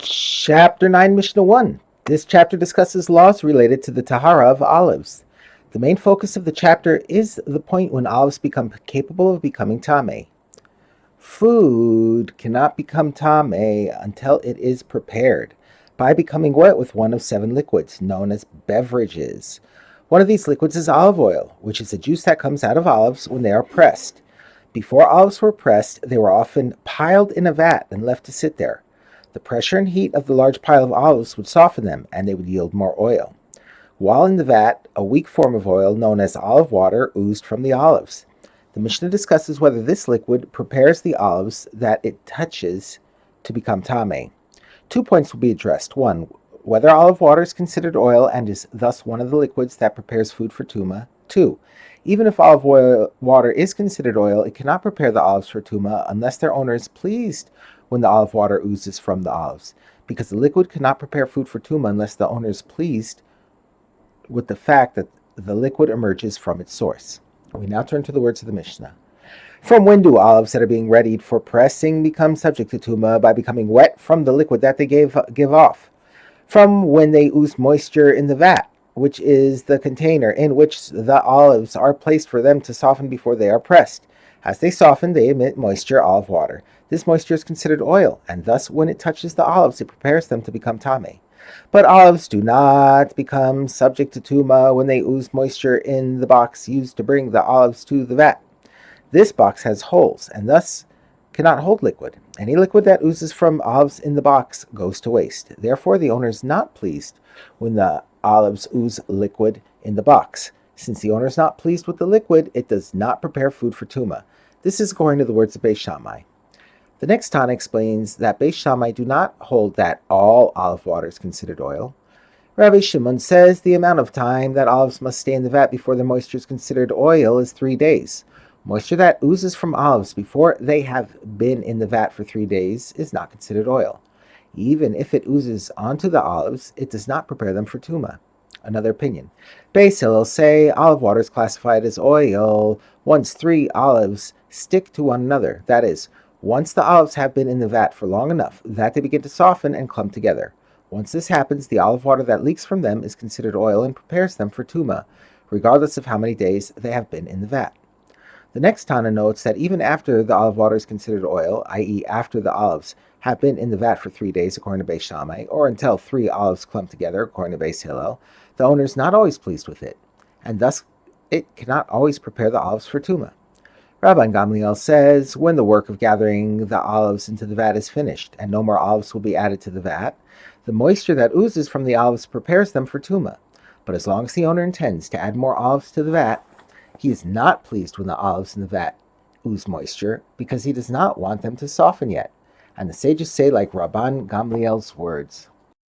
Chapter 9, Mishnah 1. This chapter discusses laws related to the tahara of olives. The main focus of the chapter is the point when olives become capable of becoming tameh. Food cannot become tameh until it is prepared by becoming wet with one of 7 liquids, known as beverages. One of these liquids is olive oil, which is the juice that comes out of olives when they are pressed. Before olives were pressed, they were often piled in a vat and left to sit there. The pressure and heat of the large pile of olives would soften them, and they would yield more oil. While in the vat, a weak form of oil known as olive water oozed from the olives. The Mishnah discusses whether this liquid prepares the olives that it touches to become tameh. 2 points will be addressed. 1, whether olive water is considered oil and is thus one of the liquids that prepares food for tumah. 2, even if water is considered oil, it cannot prepare the olives for tumah unless their owner is pleased when the olive water oozes from the olives, because the liquid cannot prepare food for tumah unless the owner is pleased with the fact that the liquid emerges from its source. We now turn to the words of the Mishnah. From when do olives that are being readied for pressing become subject to tumah? By becoming wet from the liquid that they give off. From when they ooze moisture in the vat, which is the container in which the olives are placed for them to soften before they are pressed. As they soften, they emit moisture, olive water. This moisture is considered oil, and thus when it touches the olives, it prepares them to become tameh. But olives do not become subject to tumah when they ooze moisture in the box used to bring the olives to the vat. This box has holes, and thus cannot hold liquid. Any liquid that oozes from olives in the box goes to waste. Therefore, the owner is not pleased when the olives ooze liquid in the box. Since the owner is not pleased with the liquid, it does not prepare food for tumah. This is according to the words of Beis Shammai. The next Tana explains that Beis Shammai do not hold that all olive water is considered oil. Rabbi Shimon says the amount of time that olives must stay in the vat before their moisture is considered oil is 3 days. Moisture that oozes from olives before they have been in the vat for 3 days is not considered oil. Even if it oozes onto the olives, it does not prepare them for tumah. Another opinion. Beis Hillel say olive water is classified as oil once 3 olives stick to one another. That is, once the olives have been in the vat for long enough that they begin to soften and clump together. Once this happens, the olive water that leaks from them is considered oil and prepares them for tumah, regardless of how many days they have been in the vat. The next Tana notes that even after the olive water is considered oil, i.e. after the olives have been in the vat for 3 days, according to Beis Shammai, or until 3 olives clump together, according to Beis Hillel, the owner is not always pleased with it, and thus it cannot always prepare the olives for tumah. Rabban Gamliel says, when the work of gathering the olives into the vat is finished, and no more olives will be added to the vat, the moisture that oozes from the olives prepares them for tumah. But as long as the owner intends to add more olives to the vat, he is not pleased when the olives in the vat ooze moisture, because he does not want them to soften yet. And the sages say like Rabban Gamliel's words.